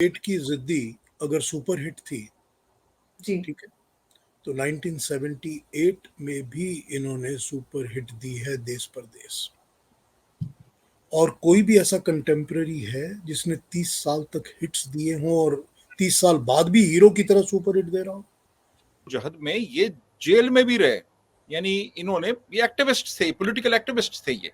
Eight की जिद्दी अगर सुपर हिट थी, जी। ठीक है, तो 1978 में भी इन्होंने सुपर हिट दी है देश परदेश। और कोई भी ऐसा कंटेम्प्रेरी है जिसने 30 साल तक हिट्स दिए हों और 30 साल बाद भी हीरो की तरह सुपर हिट दे रहा हो? जहद में ये जेल में भी रहे, यानी इन्होंने ये एक्टिविस्ट थे, पॉलिटिकल एक्टिविस्ट थे ये।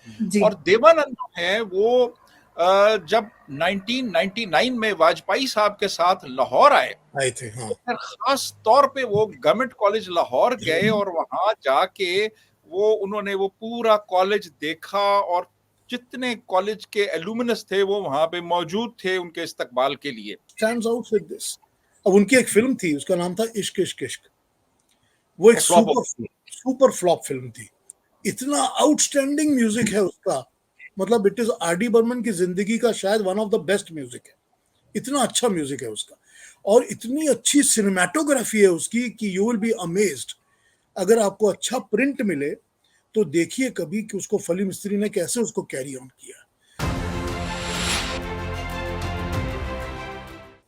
जी। और देवानंद जो है वो जब 1999 में वाजपेयी साहब के साथ लाहौर आए थे, हाँ। तो फिर खास तौर पे वो गवर्नमेंट कॉलेज लाहौर गए और वहां जाके वो उन्होंने वो पूरा कॉलेज देखा और जितने कॉलेज के एलुमिनस थे वो वहां पे मौजूद थे उनके इस्तकबाल के लिए। Stands out with this. अब उनकी एक फिल्म थी, उसका नाम था इश्क इश्क इश्क। वो एक सुपर फ्लॉप फिल्म थी। इतना आउटस्टैंडिंग म्यूजिक है उसका, मतलब it is R D Burman की जिंदगी का शायद one of the best music है। इतना अच्छा म्यूजिक है उसका और इतनी अच्छी सिनेमेटोग्राफी है उसकी कि यू विल बी अमेज्ड। अगर आपको अच्छा प्रिंट मिले तो देखिए कभी कि उसको फली मिस्त्री ने कैसे उसको कैरी ऑन किया।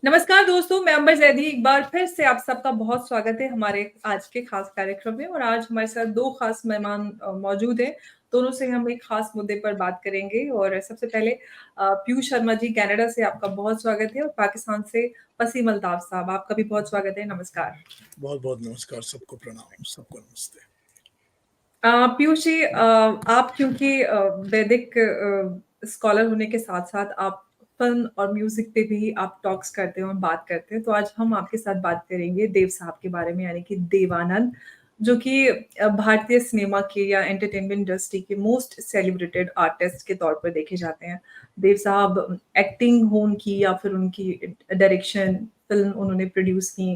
नमस्कार दोस्तों, मैं अंबर जैदी एक बार फिर से आप सबका बहुत स्वागत है हमारे आज के खास कार्यक्रम में। और आज हमारे साथ दो खास मेहमान मौजूद हैं। दोनों से हम एक खास मुद्दे पर बात करेंगे। और सबसे पहले पीयूष शर्मा जी, कनाडा से आपका बहुत स्वागत है। और पाकिस्तान से वसीम अल्ताफ साहब, आपका भी बहुत स्वागत है। नमस्कार। बहुत बहुत नमस्कार, सबको प्रणाम, सबको नमस्ते। पीयूष जी, आप क्योंकि वैदिक स्कॉलर होने के साथ साथ आप फिल्म और म्यूजिक पे भी आप टॉक्स करते हैं और बात करते हैं, तो आज हम आपके साथ बात करेंगे देव साहब के बारे में, यानी कि देवानंद, जो कि भारतीय सिनेमा के या एंटरटेनमेंट इंडस्ट्री के मोस्ट सेलिब्रेटेड आर्टिस्ट के तौर पर देखे जाते हैं। देव साहब एक्टिंग हो उनकी या फिर उनकी डायरेक्शन, फिल्म उन्होंने प्रोड्यूस की,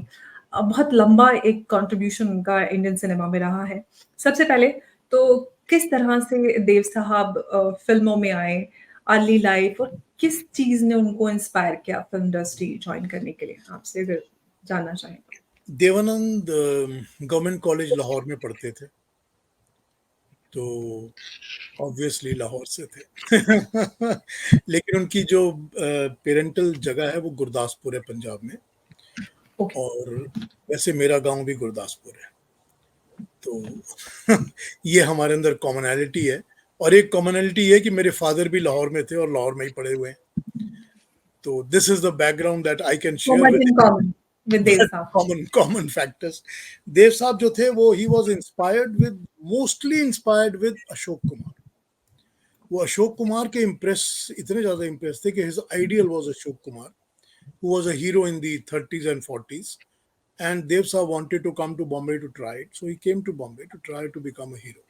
बहुत लंबा एक कंट्रीब्यूशन उनका इंडियन सिनेमा में रहा है। सबसे पहले तो किस तरह से देव साहब फिल्मों में आए, अर्ली लाइफ, और किस चीज ने उनको इंस्पायर किया फिल्म इंडस्ट्री ज्वाइन करने के लिए, आपसे अगर जानना चाहें। देवानंद गवर्नमेंट कॉलेज लाहौर में पढ़ते थे, तो ऑब्वियसली लाहौर से थे। लेकिन उनकी जो पेरेंटल जगह है वो गुरदासपुर है, पंजाब में। ओके। और वैसे मेरा गांव भी गुरदासपुर है, तो ये हमारे अंदर कॉमनैलिटी है। और एक कॉमनैलिटी है कि मेरे फादर भी लाहौर में थे और लाहौर में ही पढ़े हुए हैं। तो this is the background that I can So share much in common with Dev Sahab. Common factors. Dev Sahab जो थे वो ही was inspired with, mostly inspired with Ashok Kumar. वो अशोक कुमार के इतने ज्यादा इम्प्रेस थे कि his ideal was Ashok Kumar, who was a hero in the 30s and 40s. And Dev Saab wanted to come to Bombay to try it, so he came to Bombay to try to become a hero.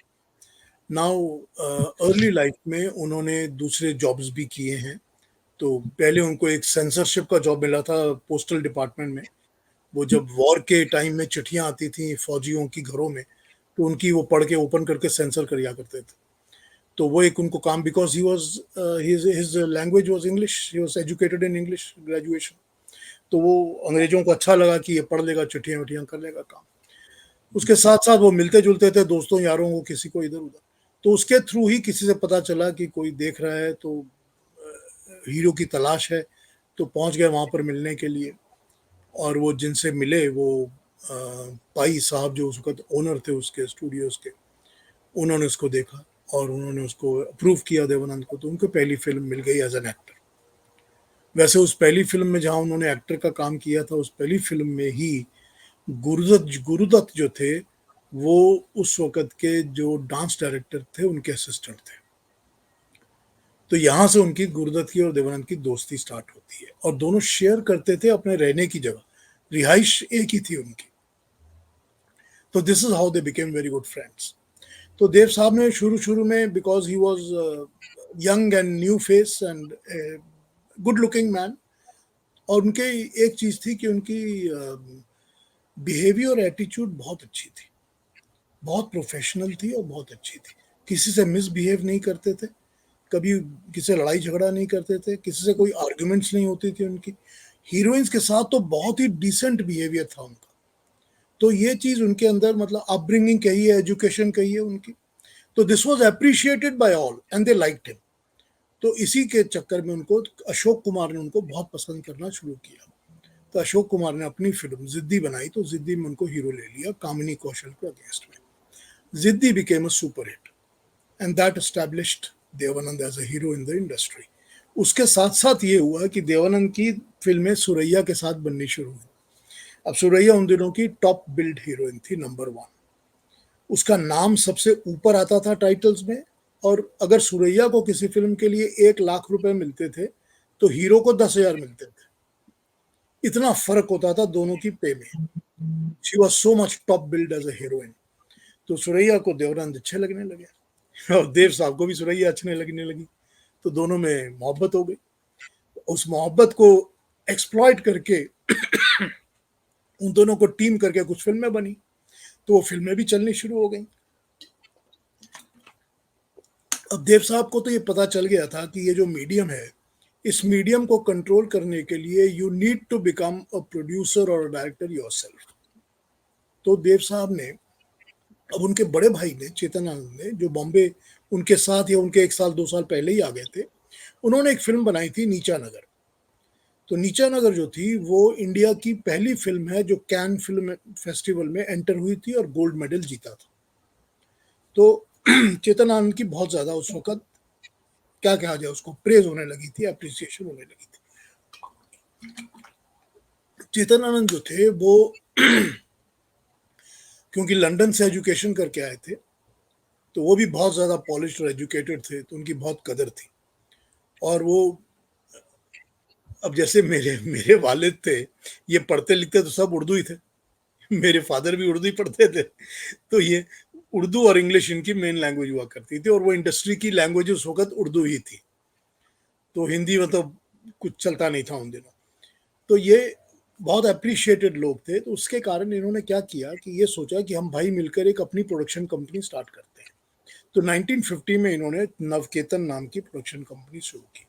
Now, early life में उन्होंने दूसरे jobs भी किए हैं। तो पहले उनको एक सेंसरशिप का जॉब मिला था पोस्टल डिपार्टमेंट में। वो जब वॉर के टाइम में चिट्ठियां आती थी फौजियों की घरों में, तो उनकी वो पढ़ के ओपन करके सेंसर करिया करते थे। तो वो एक उनको काम, because he was his language was English, he was educated in English graduation. तो वो अंग्रेजों को अच्छा लगा कि ये पढ़ लेगा, चिट्ठियां विट्ठियां कर लेगा काम। उसके साथ साथ वो मिलते जुलते थे दोस्तों यारों को, किसी को इधर उधर। तो उसके थ्रू ही किसी से पता चला कि कोई देख रहा है, तो हीरो की तलाश है, तो पहुंच गए वहां पर मिलने के लिए। और वो जिनसे मिले वो पाई साहब, जो उस वक्त ओनर थे उसके स्टूडियोज के, उन्होंने उसको देखा और उन्होंने उसको अप्रूव किया देवानंद को। तो उनको पहली फिल्म मिल गई एज एन एक्टर। वैसे उस पहली फिल्म में जहां उन्होंने एक्टर का काम किया था, उस पहली फिल्म में ही गुरुदत्त जो थे वो उस वक्त के जो डांस डायरेक्टर थे उनके असिस्टेंट थे। तो यहां से उनकी, गुरुदत्त की और देवानंद की दोस्ती स्टार्ट होती है। और दोनों शेयर करते थे अपने रहने की जगह, रिहाइश एक ही थी उनकी। तो this is how they became very good friends. तो देव साहब ने शुरू शुरू में, because he was young and new face and good looking man, और उनके एक चीज थी कि उनकी बिहेवियर एटीट्यूड बहुत अच्छी थी, बहुत प्रोफेशनल थी और बहुत अच्छी थी। किसी से मिसबिहेव नहीं करते थे, कभी किसी से लड़ाई झगड़ा नहीं करते थे, किसी से कोई आर्गुमेंट्स नहीं होती थी उनकी। हीरोइंस के साथ तो बहुत ही डिसेंट बिहेवियर था उनका। तो ये चीज उनके अंदर, मतलब अपब्रिंगिंग कहिए, एजुकेशन कहिए उनकी, तो this was appreciated by all and they liked him. तो इसी के चक्कर में उनको अशोक कुमार ने उनको बहुत पसंद करना शुरू किया। तो अशोक कुमार ने अपनी फिल्म जिद्दी बनाई, तो जिद्दी में उनको हीरो ले लिया कामिनी कौशल को अगेंस्ट में। Ziddi became a super hit and that established Dev Anand as a hero in the industry. उसके साथ साथ ये हुआ कि देवानंद की फिल्में सुरैया के साथ बननी शुरू हुई। अब सुरैया उन दिनों की टॉप बिल्ड हीरोइन थी, नंबर 1। उसका नाम सबसे ऊपर आता था टाइटल्स में, और अगर सुरैया को किसी फिल्म के लिए 1 लाख रुपए मिलते थे तो हीरो को 10,000 मिलते थे। इतना फर्क होता था दोनों की पे में। She was so much top build as a heroine. तो सुरैया को देवानंद अच्छे लगने लगे और देव साहब को भी सुरैया अच्छे लगने लगी, तो दोनों में मोहब्बत हो गई। उस मोहब्बत को एक्सप्लॉइट करके उन दोनों को टीम करके कुछ फिल्में बनी, तो वो फिल्में भी चलनी शुरू हो गई। अब देव साहब को तो ये पता चल गया था कि ये जो मीडियम है, इस मीडियम को कंट्रोल करने के लिए you need to become a producer और डायरेक्टर योरसेल्फ। तो देव साहब ने, अब उनके बड़े भाई ने, चेतन आनंद ने, जो बॉम्बे उनके साथ या उनके 1 साल 2 साल पहले ही आ गए थे, उन्होंने एक फिल्म बनाई थी नीचा नगर। तो नीचा नगर जो थी वो इंडिया की पहली फिल्म है जो कैन फिल्म फेस्टिवल में एंटर हुई थी और गोल्ड मेडल जीता था। तो चेतन आनंद की बहुत ज्यादा उस वक्त, क्या कहा जाए उसको, प्रेज होने लगी थी, अप्रिसिएशन होने लगी थी। चेतन आनंद जो थे वो क्योंकि लंदन से एजुकेशन करके आए थे, तो वो भी बहुत ज्यादा पॉलिश्ड और एजुकेटेड थे, तो उनकी बहुत कदर थी। और वो, अब जैसे मेरे मेरे वालिद थे, ये पढ़ते लिखते तो सब उर्दू ही थे, मेरे फादर भी उर्दू ही पढ़ते थे, तो ये उर्दू और इंग्लिश इनकी मेन लैंग्वेज हुआ करती थी, और वो इंडस्ट्री की लैंग्वेज उस वक्त उर्दू ही थी, तो हिंदी में तो कुछ चलता नहीं था उन दिनों। तो ये बहुत अप्रिशिएटेड लोग थे, तो उसके कारण इन्होंने क्या किया कि ये सोचा कि हम भाई मिलकर एक अपनी प्रोडक्शन कंपनी स्टार्ट करते हैं। तो 1950 में इन्होंने नवकेतन नाम की प्रोडक्शन कंपनी शुरू की।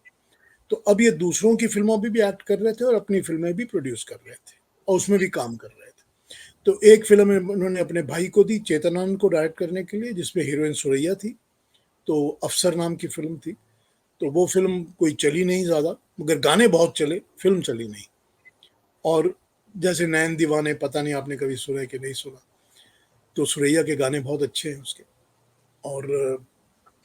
तो अब ये दूसरों की फिल्मों में भी एक्ट कर रहे थे और अपनी फिल्में भी प्रोड्यूस कर रहे थे और उसमें भी काम कर रहे थे। तो एक फिल्म उन्होंने अपने भाई को दी, चेतनानंद को डायरेक्ट करने के लिए, जिसमें हीरोइन सुरैया थी। तो अफसर नाम की फिल्म थी। तो वो फिल्म कोई चली नहीं ज़्यादा, मगर गाने बहुत चले, फिल्म चली नहीं। और जैसे नैन दीवाने, पता नहीं आपने कभी सुना है कि नहीं सुना, तो सुरैया के गाने बहुत अच्छे हैं उसके, और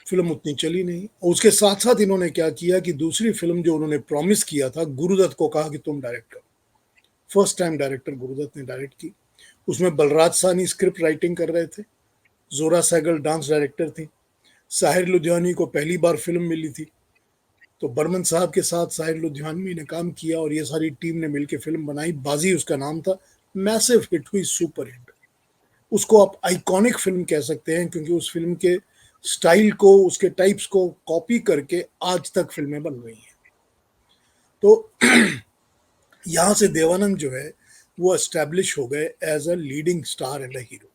फिल्म उतनी चली नहीं। और उसके साथ साथ इन्होंने क्या किया कि दूसरी फिल्म जो उन्होंने प्रॉमिस किया था, गुरुदत्त को कहा कि तुम डायरेक्ट करो। फर्स्ट टाइम डायरेक्टर गुरुदत्त ने डायरेक्ट की। उसमें बलराज साहनी स्क्रिप्ट राइटिंग कर रहे थे, जोरा सहगल डांस डायरेक्टर थी, साहिर लुधियानी को पहली बार फिल्म मिली थी, तो बर्मन साहब के साथ साहिर लुधियानवी ने काम किया और ये सारी टीम ने मिलकर फिल्म बनाई। बाजी उसका नाम था, मैसिव हिट हुई, सुपर हिट। उसको आप आइकॉनिक फिल्म कह सकते हैं, क्योंकि उस फिल्म के स्टाइल को, उसके टाइप्स को कॉपी करके आज तक फिल्में बन रही हैं। तो यहाँ से देवानंद जो है वो एस्टैब्लिश हो गए as a leading star and a hero.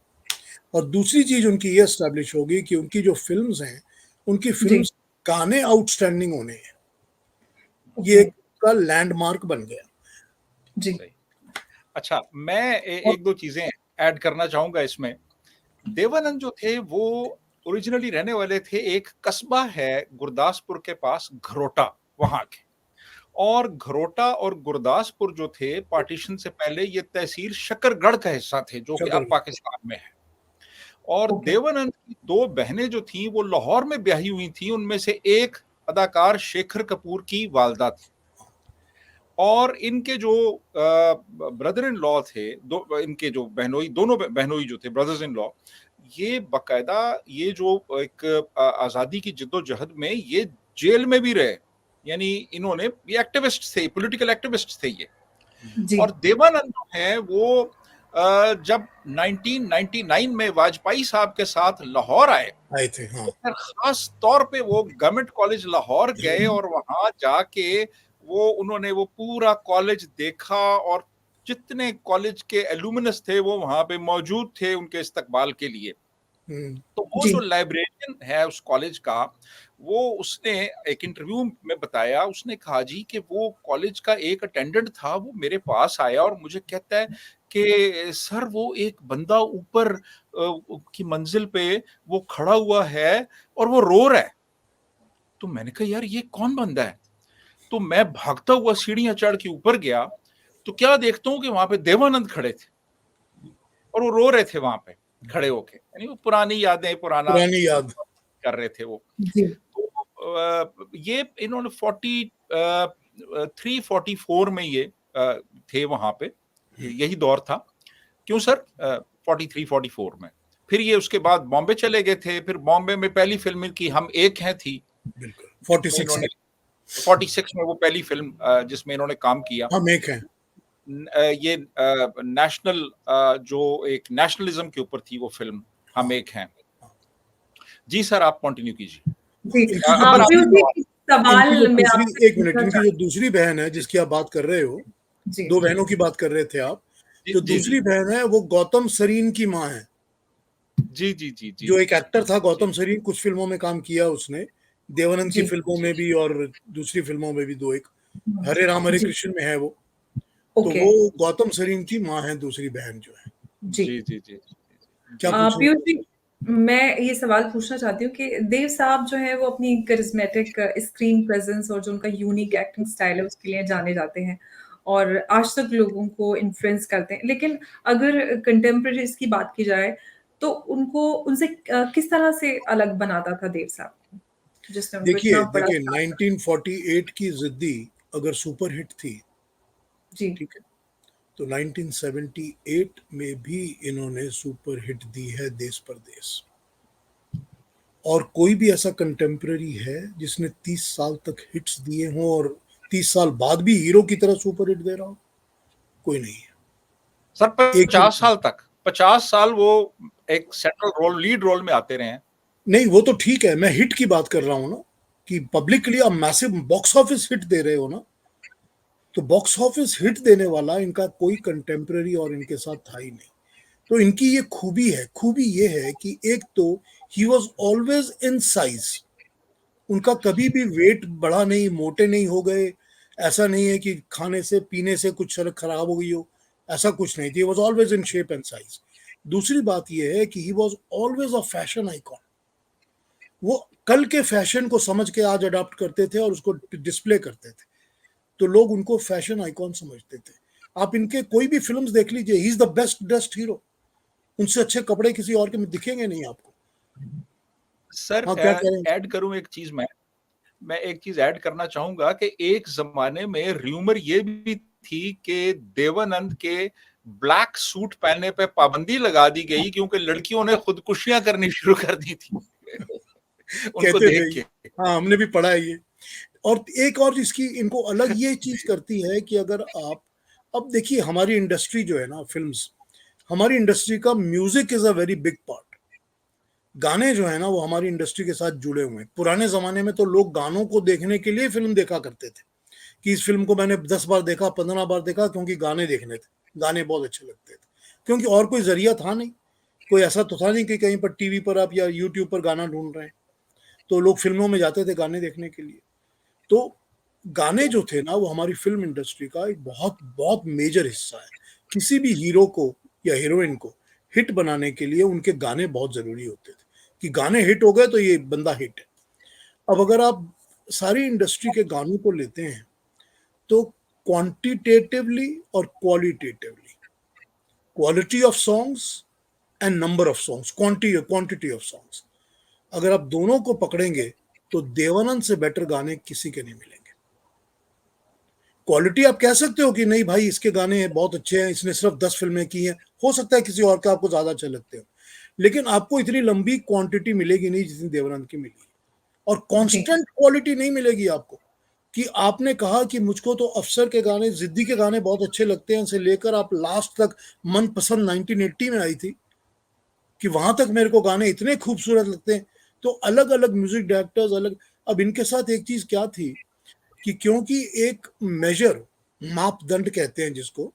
और दूसरी चीज उनकी ये एस्टैब्लिश होगी कि उनकी जो फिल्म्स हैं, उनकी फिल्म्स गाने आउटस्टैंडिंग होने हैं। ये एक का लैंडमार्क बन गया जी। अच्छा, मैं एक दो चीजें ऐड करना चाहूंगा इसमें। देवानंद जो थे वो ओरिजिनली रहने वाले थे, एक कस्बा है गुरदासपुर के पास, घरोटा, वहां के। और घरोटा और गुरदासपुर जो थे, पार्टीशन से पहले ये तहसील शकरगढ़ का हिस्सा थे, जो कि अब पाकिस्तान में है। और देवानंद की 2 बहनें जो थी वो लाहौर में ब्याही हुई थी। उनमें से एक अदाकार शेखर कपूर की वालदा थी। और इनके जो ब्रदर इन लॉ थे, इनके जो बहनोई, दोनों बहनोई जो थे, ब्रदर्स इन लॉ, ये बकायदा ये जो एक आज़ादी की जिद्दोजहद में ये जेल में भी रहे। यानी इन्होंने, ये एक्टिविस्ट थे, पॉलिटिकल एक्टिविस्ट थे ये। और देवानंद जो है वो जब 1999 में वाजपेयी साहब के साथ लाहौर आए थे, हाँ। तो फिर खास तौर पे वो गवर्नमेंट कॉलेज लाहौर गए और वहां जाके वो उन्होंने वो पूरा कॉलेज देखा, और जितने कॉलेज के एलुमिनस थे वो वहां पे मौजूद थे उनके इस्तकबाल के लिए। तो वो जो लाइब्रेरियन है उस कॉलेज का, वो उसने एक इंटरव्यू में बताया, उसने कहा जी कि वो कॉलेज का एक अटेंडेंट था, वो मेरे पास आया और मुझे कहता है कि सर वो एक बंदा ऊपर की मंजिल पे वो खड़ा हुआ है और वो रो रहा है। तो मैंने कहा यार ये कौन बंदा है? तो मैं भागता हुआ सीढ़ियां चढ़ के ऊपर गया, तो क्या देखता हूँ कि वहां पे देवानंद खड़े थे और वो रो रहे थे वहां पे खड़े होके, यानी वो पुरानी यादें, पुराना पुरानी याद। कर रहे थे वो। जी, तो ये इन्होंने 43-44 में ये थे वहां पे, यही दौर था। क्यों सर? 43-44 में फिर ये उसके बाद बॉम्बे चले गए थे। फिर बॉम्बे में पहली फिल्म की हम एक हैं थी, बिल्कुल 46 इन्होंने 46 में वो पहली फिल्म जिसमें इन्होंने काम किया। हम एक हैं। ये नेशनल जो एक नेशनलिज्म के ऊपर थी वो फिल्म, हम एक हैं। जी सर, आप कंटिन्यू कीजिए। जी। इनकी जो अमर पीयूष दूसरी जी, सवाल इनकी जो मैं दूसरी आपसे एक मिनट पूछना इनकी जो दूसरी बहन है जिसकी आप बात कर रहे हो, जी, दो बहनों की बात कर रहे थे आप, जी जो जी दूसरी बहन है वो गौतम सरीन की माँ है, जी जी जी जी जो एक एक्टर था जी गौतम सरीन। कुछ फिल्मों में काम किया उसने, देवानंद की जी, फिल्मों में भी और दूसरी फिल्मों में भी, दो एक हरे राम हरे जी, कृष्ण में है वो। तो ओके, वो गौतम सरीन की माँ है, दूसरी बहन जो है। जी। जी जी जी क्या जी पूछ रहे पीयूष थे? जी, मैं ये सवाल पूछना चाहती हूँ कि देव साहब जो हैं वो अपनी करिस्मेटिक स्क्रीन प्रेजेंस और जो उनका यूनिक एक्टिंग स्टाइल है उसके लिए जाने जाते हैं और आज तक लोगों को इन्फ्लुएंस करते हैं। लेकिन अगर कंटेम्परेरीज की बात की जाए तो उनको उनसे किस तरह से अलग बनाता था देव साहब को, जिसने उनको देखिए इतना बड़ा देखिए स्टार? 1948 की जिद्दी अगर सुपरहिट थी, जी, ठीक है, तो 1978 में भी इन्होंने सुपरहिट दी है देश परदेश। और कोई भी ऐसा कंटेम्पररी है जिसने 30 साल तक हिट्स दिए हों और 30 साल बाद भी हीरो की तरह सुपर हिट दे रहा हो? कोई नहीं है। सर, एक भी 50 साल तक, 50 साल वो एक सेंट्रल रोल, लीड रोल में आते रहे हैं। नहीं, वो तो ठीक है, मैं हिट की बात कर रहा हूं ना, कि पब्लिकली आप मैसिव बॉक्स ऑफिस हिट दे रहे हो ना, तो बॉक्स ऑफिस हिट देने वाला इनका कोई कंटेम्पररी और इनके साथ था ही नहीं। तो इनकी ये खूबी है, खूबी ये है कि एक तो he was always in size, उनका कभी भी वेट बढ़ा नहीं, मोटे नहीं हो गए, ऐसा नहीं है कि खाने से पीने से कुछ सड़क खराब हो गई हो, ऐसा कुछ नहीं थी। Was always in shape and size. दूसरी बात यह है कि he was always a fashion icon. वो कल के फैशन को समझ के आज अडॉप्ट करते थे और उसको डिस्प्ले करते थे, तो लोग उनको फैशन आइकॉन समझते थे। आप इनके कोई भी फिल्म्स देख लीजिए, he is the best dressed hero. उनसे अच्छे कपड़े किसी और के में दिखेंगे नहीं आपको। सर, हाँ, क्या कह रहे हैं? ऐड करूं एक चीज, मैं एक चीज ऐड करना चाहूंगा कि एक जमाने में र्यूमर ये भी थी कि देवानंद के ब्लैक सूट पहनने पे पाबंदी लगा दी गई क्योंकि लड़कियों ने खुदकुशियां करनी शुरू कर दी थी उनको कहते थे देख ये। के। हाँ, हमने भी पढ़ा है ये। और एक और इसकी इनको अलग ये चीज करती है कि अगर आप, अब देखिए हमारी इंडस्ट्री जो है ना, फिल्म्स, हमारी इंडस्ट्री का music is a very big part. गाने जो है ना वो हमारी इंडस्ट्री के साथ जुड़े हुए हैं। पुराने जमाने में तो लोग गानों को देखने के लिए फिल्म देखा करते थे, कि इस फिल्म को मैंने 10 बार देखा, 15 बार देखा, क्योंकि गाने देखने थे, गाने बहुत अच्छे लगते थे, क्योंकि और कोई जरिया था नहीं। कोई ऐसा तो था नहीं कि कहीं पर टीवी पर आप या यूट्यूब पर गाना ढूंढ रहे हैं, तो लोग फिल्मों में जाते थे गाने देखने के लिए। तो गाने जो थे ना वो हमारी फिल्म इंडस्ट्री का एक बहुत बहुत मेजर हिस्सा है। किसी भी हीरो को या हीरोइन को हिट बनाने के लिए उनके गाने बहुत जरूरी होते थे, कि गाने हिट हो गए तो ये बंदा हिट है। अब अगर आप सारी इंडस्ट्री के गानों को लेते हैं तो क्वांटिटेटिवली और qualitatively, quality of songs and number of songs, quantity of songs, अगर आप दोनों को पकड़ेंगे तो देवानंद से बेटर गाने किसी के नहीं मिलेंगे। क्वालिटी आप कह सकते हो कि नहीं भाई इसके गाने बहुत अच्छे हैं, इसने सिर्फ 10 फिल्में की हैं, हो सकता है किसी और का आपको ज्यादा अच्छे लगते हो, लेकिन आपको इतनी लंबी क्वांटिटी मिलेगी नहीं जितनी देवानंद की मिली। और जी, कांस्टेंट क्वालिटी नहीं मिलेगी आपको, कि आपने कहा कि मुझको तो अफसर के गाने, जिद्दी के गाने बहुत अच्छे लगते हैं, से लेकर आप लास्ट तक मनपसंद 1980 में आई थी, कि वहां तक मेरे को गाने इतने खूबसूरत लगते हैं। तो अलग अलग म्यूजिक डायरेक्टर्स अलग। अब इनके साथ एक चीज क्या थी, कि क्योंकि एक मेजर, मापदंड कहते हैं जिसको,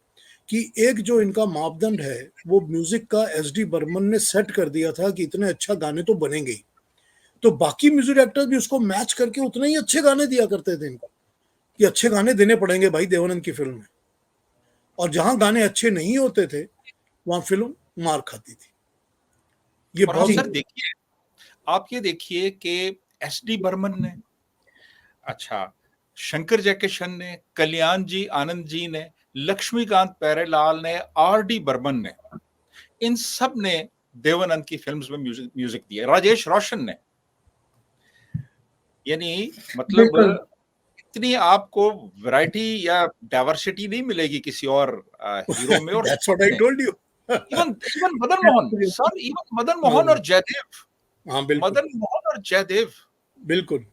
कि एक जो इनका मापदंड है वो म्यूजिक का एस डी बर्मन ने सेट कर दिया था कि इतने अच्छा गाने तो बनेंगे ही। तो बाकी म्यूजिक डायरेक्टर्स भी उसको मैच करके उतने ही अच्छे गाने दिया करते थे इनको, कि अच्छे गाने देने पड़ेंगे भाई देवानंद की फिल्म में। और जहां गाने अच्छे नहीं होते थे वहां फिल्म मार खाती थी। ये और आप बहुत जी, सर जरूरी देखिए, आप ये देखिए कि एस डी बर्मन ने अच्छा, शंकर जयकिशन ने, कल्याण जी आनंद जी ने, लक्ष्मीकांत प्यारेलाल ने, आर.डी. बर्मन ने, इन सब ने देवानंद की फिल्म्स में म्यूजिक दिया। राजेश रोशन ने, यानी मतलब बिल्कुल। इतनी आपको वैरायटी या डाइवर्सिटी नहीं मिलेगी किसी और हीरो में। और That's what I सबने, told you. Even even Madan Mohan absolutely. Sir, even Madan Mohan और जयदेव, हाँ बिल्कुल मदन मोहन और जयदेव बिल्कुल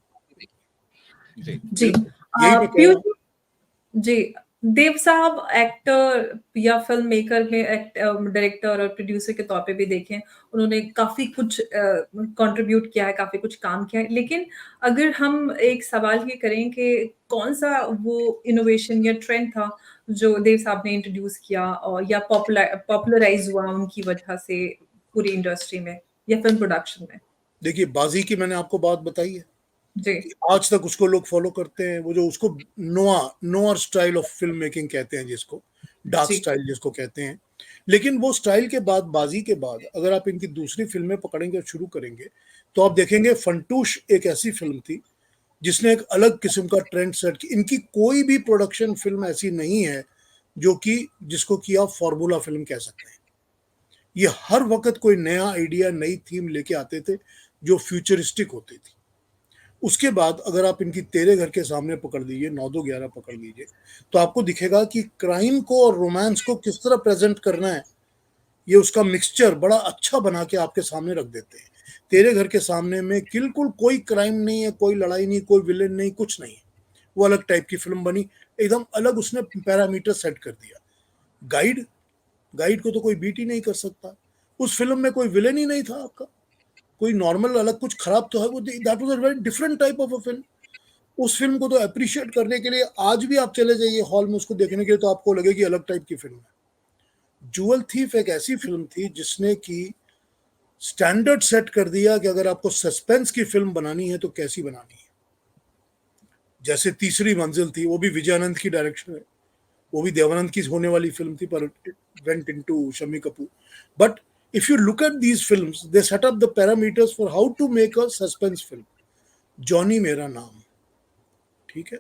जी। जी। बिल्कुल, यही मैं कह रहा पीयूष हूँ। जी, देव साहब एक्टर या फ़िल्म मेकर में डायरेक्टर और प्रोड्यूसर के तौर पे भी देखें, उन्होंने काफ़ी कुछ कंट्रीब्यूट किया है, काफ़ी कुछ काम किया है। लेकिन अगर हम एक सवाल ये करें कि कौन-सा वो इनोवेशन या ट्रेंड था, जो देव साहब ने इंट्रोड्यूस किया और या पॉपुलराइज़ हुआ उनकी वजह से पूरी इंडस्ट्री में या फ़िल्म प्रोडक्शन में? देखिए, बाजी की मैंने आपको बात बताई है जी, कि आज तक उसको लोग फॉलो करते हैं। वो जो उसको noir style of film making कहते हैं, जिसको डार्क जी, स्टाइल जिसको कहते हैं। लेकिन वो स्टाइल के बाद, बाजी के बाद, अगर आप इनकी दूसरी फिल्में पकड़ेंगे और शुरू करेंगे, तो आप देखेंगे फंटूश एक ऐसी फिल्म थी जिसने एक अलग किस्म का ट्रेंड सेट किया। इनकी कोई भी प्रोडक्शन फिल्म ऐसी नहीं है जो कि जिसको कि आप फॉर्मूला फिल्म कह सकते हैं। ये हर वक्त कोई नया आइडिया, नई थीम लेके आते थे जो फ्यूचरिस्टिक होती थी। उसके बाद अगर आप इनकी तेरे घर के सामने पकड़ लीजिए, 9-2-11 पकड़ लीजिए, तो आपको दिखेगा कि क्राइम को और रोमांस को किस तरह प्रेजेंट करना है, ये उसका मिक्सचर बड़ा अच्छा बना के आपके सामने रख देते हैं। तेरे घर के सामने में बिल्कुल कोई क्राइम नहीं है, कोई लड़ाई नहीं, कोई विलेन नहीं, कुछ नहीं है। वो अलग टाइप की फिल्म बनी, एकदम अलग उसने पैरामीटर सेट कर दिया। गाइड गाइड को तो कोई बीट ही नहीं कर सकता। उस फिल्म में कोई विलेन ही नहीं था आपका, कोई नॉर्मल अलग कुछ खराब तो है वो, that was a very different type of a film. उस फिल्म को तो अप्रिशिएट करने के लिए आज भी आप चले जाइए हॉल में उसको देखने के लिए, तो आपको लगेगी अलग टाइप की फिल्म है। जूअल थीफ एक ऐसी फिल्म थी जिसने की स्टैंडर्ड सेट कर दिया कि अगर आपको सस्पेंस की फिल्म बनानी है तो कैसी बनानी है। जैसे तीसरी मंजिल थी, वो भी विजयानंद की डायरेक्शन है, वो भी देवानंद की होने वाली फिल्म थी, पर it went into Shammi Kapoor. But if you look at these films, they set up the parameters for how to make a suspense film. Johnny मेरा नाम, ठीक है,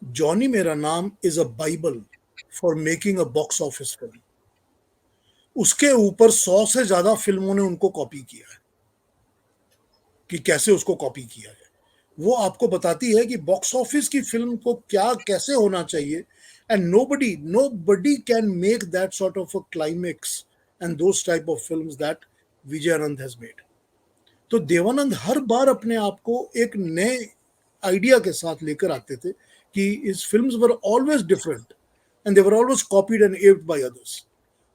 जॉनी मेरा नाम is a Bible for making a box office film. उसके ऊपर 100 से ज्यादा फिल्मों ने उनको कॉपी किया है कि कैसे उसको कॉपी किया है। वो आपको बताती है कि बॉक्स ऑफिस की फिल्म को क्या कैसे होना चाहिए, and nobody can make that sort of a climax and those type of films that Vijayanand has made. तो देवानंद हर बार अपने आप को एक नए आइडिया के साथ लेकर आते थे कि इस films were always different and they were always copied and awed by others.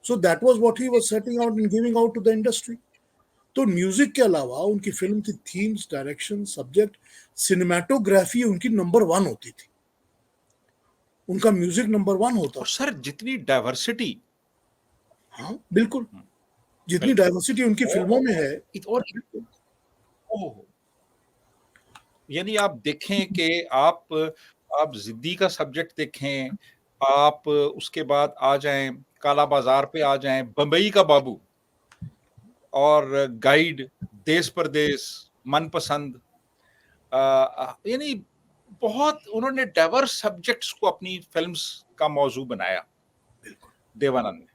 So that was what he was setting out and giving out to the industry. तो म्यूजिक के अलावा उनकी फिल्म की थीम्स, डायरेक्शन, सब्जेक्ट, सिनेमेटोग्राफी उनकी number 1 होती थी। उनका music number 1 होता और था। सर जितनी डाइवर्सिटी, हाँ बिल्कुल, जितनी बिल्कुल, डाइवर्सिटी उनकी फिल्मों में है। और ओह! यानी आप देखें कि आप ज़िद्दी का सब्जेक्ट देखें, आप उसके बाद आ जाएँ, काला बाज़ार पे आ जाएँ, बम्बई का बाबू और गाइड, देस परदेस, मनपसंद, यानी बहुत उन्होंने डाइवर्स सब्जेक्ट्स को अपनी फ़िल्म्स का मौज़ू बनाया, बिल्कुल देवानंद ने।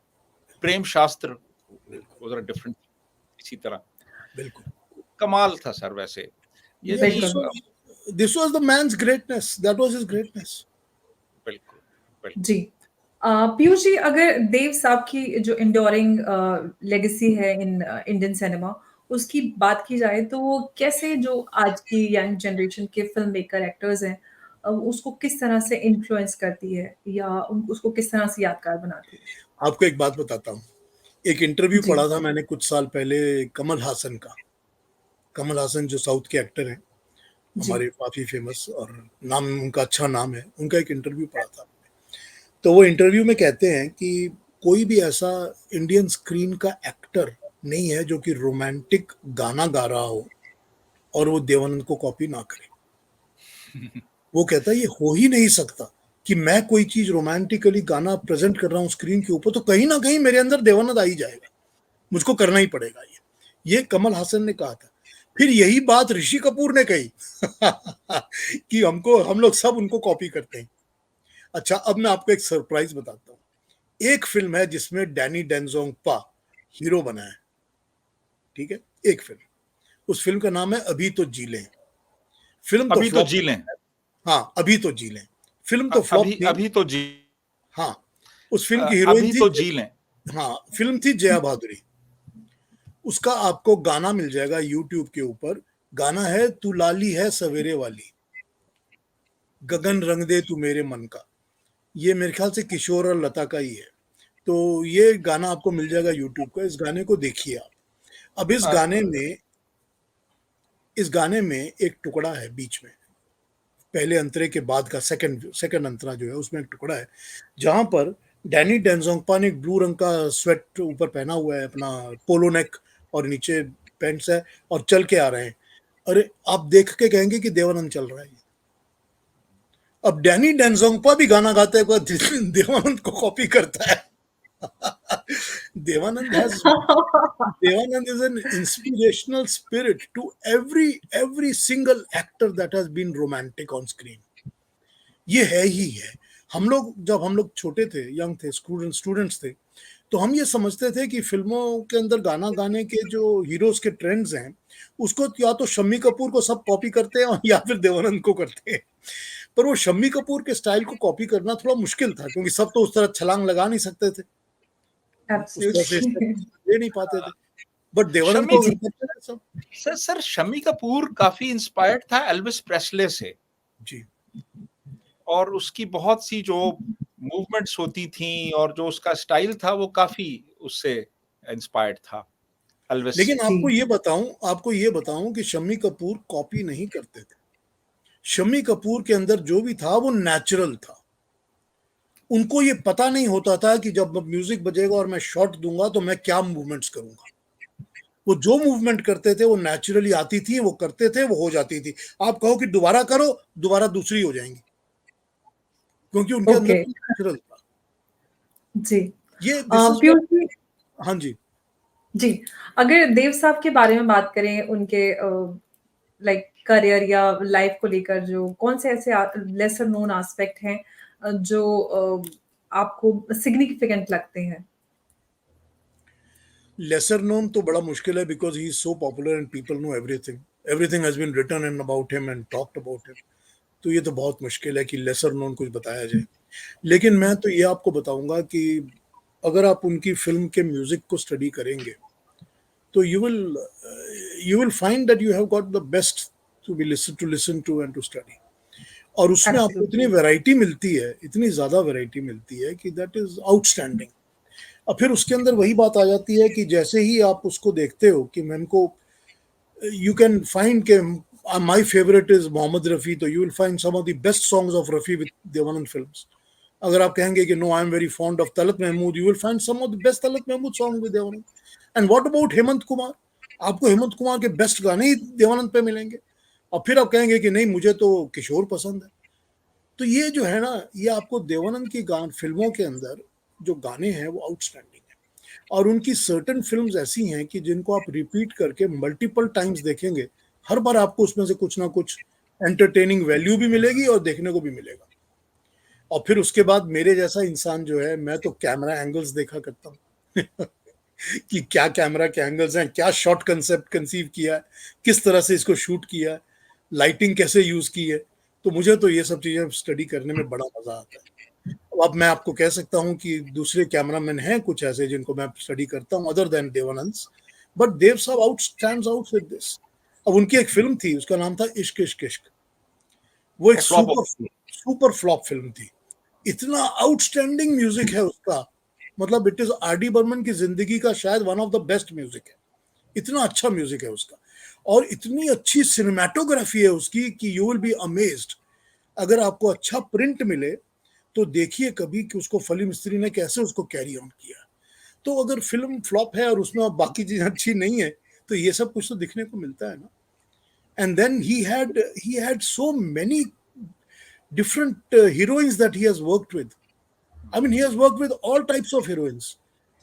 प्रेम शास्त्र बिल्कुल वाज़ डिफरेंट इसी तरह। बिल्कुल। कमाल था सर वैसे। Yeah, यानी बिल्कुल। this was the man's greatness. That was his greatness. बिल्कुल, बिल्कुल। जी। पीयूष जी, अगर देव साहब की जो एंड्योरिंग लेगेसी है इन इंडियन सिनेमा, उसकी बात की जाए तो वो कैसे जो आज की यंग जनरेशन के फ़िल्म मेकर, एक्टर्स हैं उसको किस तरह से इन्फ्लुएंस करती है या उसको किस तरह से यादगार बनाती है? आपको एक बात बताता हूँ। एक इंटरव्यू जी, पढ़ा था मैंने कुछ साल पहले कमल हासन का। कमल हासन जो साउथ के एक्टर हैं, जी, हमारे काफ़ी फेमस, और नाम उनका अच्छा नाम है। उनका एक इंटरव्यू पढ़ा था। तो वो इंटरव्यू में कहते हैं कि कोई भी ऐसा इंडियन स्क्रीन का एक्टर नहीं है जो कि रोमांटिक गाना गा रहा हो और वो देवानंद को कॉपी ना करे। वो कहता है ये हो ही नहीं सकता कि मैं कोई चीज रोमांटिकली गाना प्रेजेंट कर रहा हूँ स्क्रीन के ऊपर, तो कहीं ना कहीं मेरे अंदर देवानंद आ ही जाएगा, मुझको करना ही पड़ेगा। ये कमल हासन ने कहा था। फिर यही बात ऋषि कपूर ने कही कि हम लोग सब उनको कॉपी करते हैं। अच्छा, अब मैं आपको एक सरप्राइज बताता हूँ। एक फिल्म है जिसमें डैनी डेंजोंगपा हीरो बना है, ठीक है, एक फिल्म। उस फिल्म का नाम है अभी तो जी लें। फिल्म तो अभी तो फ्लॉप, जी लें। हाँ अभी तो जी लें, फिल्म तो फ्लॉप अभी थी। अभी तो जी हाँ, उस फिल्म की हीरोइन अभी थी, तो जी लें। हाँ फिल्म थी जया भादुरी। उसका आपको गाना मिल जाएगा यूट्यूब के ऊपर। गाना है तू लाली है सवेरे वाली, गगन रंग दे तू मेरे मन का। ये मेरे ख्याल से किशोर और लता का ही है। तो ये गाना आपको मिल जाएगा यूट्यूब का, इस गाने को देखिए आप। अब इस गाने में एक टुकड़ा है बीच में, पहले अंतरे के बाद का सेकंड अंतरा जो है उसमें एक टुकड़ा है जहां पर डैनी डेंजोंगपा ने एक ब्लू रंग का स्वेट ऊपर पहना हुआ है, अपना पोलो नेक, और नीचे पैंट्स है, और चल के आ रहे हैं। अरे आप देख के कहेंगे कि देवानंद चल रहा है। अब डैनी डेंजोंगपा भी गाना गाते हुए देवानंद को कॉपी करता है। Devanand has Devanand is an inspirational spirit to every single actor that has been romantic on screen. ये है ही है। जब हम लोग छोटे थे, यंग थे, स्टूडेंट्स थे, तो हम ये समझते थे कि फिल्मों के अंदर गाना गाने के जो हीरोज के ट्रेंड्स हैं, उसको या तो शम्मी कपूर को सब कॉपी करते हैं या फिर देवानंद को करते हैं। पर वो शम्मी कपूर के स्टाइल को कॉपी करना थोड़ा मुश्किल था, क्योंकि सब तो उस तरह छलांग लगा नहीं सकते थे, उस तरह से एब्सोल्युटली। ले नहीं पाते थे। बट देवानंद शम्मी को जी। अगर करते थे सब। सर शम्मी कपूर काफी इंस्पायर्ड था एल्विस प्रेस्ले से, जी, और उसकी बहुत सी जो मूवमेंट्स होती थी और जो उसका स्टाइल था वो काफी उससे इंस्पायर्ड था एल्विस लेकिन से। जी। आपको ये बताऊं कि शम्मी कपूर कॉपी नहीं करते थे। शम्मी कपूर के अंदर जो भी था वो नेचुरल था। उनको ये पता नहीं होता था कि जब म्यूजिक बजेगा और मैं शॉट दूंगा तो मैं क्या मूवमेंट्स करूंगा। वो जो मूवमेंट करते थे वो नेचुरली आती थी, वो करते थे, वो हो जाती थी। आप कहो कि दोबारा करो, दोबारा दूसरी हो जाएंगी, क्योंकि उनके अंदर ओके। नेचुरल था। जी। ये दिस इज पीयूष जी, हाँ जी। जी, अगर देव साहब के बारे में बात करें, उनके लाइक करियर या लाइफ को लेकर जो कौन से ऐसे लेसर नोन एस्पेक्ट हैं जो आपको सिग्निफिकेंट लगते हैं? लेसर नोन तो बड़ा मुश्किल है, because he is so popular and people know everything has been written and about him and talked about him. तो ये तो बहुत मुश्किल है कि लेसर नोन कुछ बताया जाए। लेकिन मैं तो ये आपको बताऊंगा कि अगर आप उनकी फिल्म के म्यूजिक को स्टडी करेंगे तो you will find that you have got the best to listen to and to study. और उसमें आपको इतनी एब्सोल्युटली। वैरायटी मिलती है, इतनी ज्यादा वैरायटी मिलती है कि दैट इज आउटस्टैंडिंग। और फिर उसके अंदर वही बात आ जाती है कि जैसे ही आप उसको देखते हो कि मैम को you can find के my favorite is Mohammad Rafi, तो you will find some of the best songs of Rafi with Devanand films. अगर आप कहेंगे कि no, I am very fond of Talat Mahmood, you will find some of the best Talat Mahmood songs with Devanand. And what about Hemant Kumar? आपको हेमंत कुमार के best गाने ही देवानंद पे मिलेंगे। और फिर आप कहेंगे कि नहीं, मुझे तो किशोर पसंद है। तो ये जो है ना, ये आपको देवानंद की फिल्मों के अंदर जो गाने हैं वो आउटस्टैंडिंग है। और उनकी सर्टेन फिल्म्स ऐसी हैं कि जिनको आप रिपीट करके मल्टीपल टाइम्स देखेंगे, हर बार आपको उसमें से कुछ ना कुछ एंटरटेनिंग वैल्यू भी मिलेगी और देखने को भी मिलेगा। और फिर उसके बाद मेरे जैसा इंसान जो है, मैं तो कैमरा एंगल्स देखा करता हूँ कि क्या कैमरा के एंगल्स हैं, क्या शॉट कंसेप्ट कंसीव किया है, किस तरह से इसको शूट किया है, लाइटिंग कैसे यूज की है। तो मुझे तो ये सब चीजें स्टडी करने में बड़ा मजा आता है। अब मैं आपको कह सकता हूं कि दूसरे कैमरामैन हैं कुछ ऐसे जिनको मैं स्टडी करता हूं other than Devanand, but they've साहब आउट विद दिस। अब उनकी एक फिल्म थी, उसका नाम था इश्क इश्क इश्क। वो एक flop super super flop film थी। इतना आउटस्टैंडिंग म्यूजिक है उसका, मतलब it is R D Burman की जिंदगी का शायद one of the best music है। इतना अच्छा म्यूजिक है उसका, और इतनी अच्छी सिनेमेटोग्राफी है उसकी कि यू विल बी अमेज्ड। अगर आपको अच्छा प्रिंट मिले तो देखिए कभी कि उसको फली मिस्त्री ने कैसे उसको कैरी ऑन किया। तो अगर फिल्म फ्लॉप है और उसमें बाकी चीजें अच्छी नहीं है, तो ये सब कुछ तो दिखने को मिलता है ना। And then he had so many different heroines that he has worked with. I mean, he has worked with all types of heroines.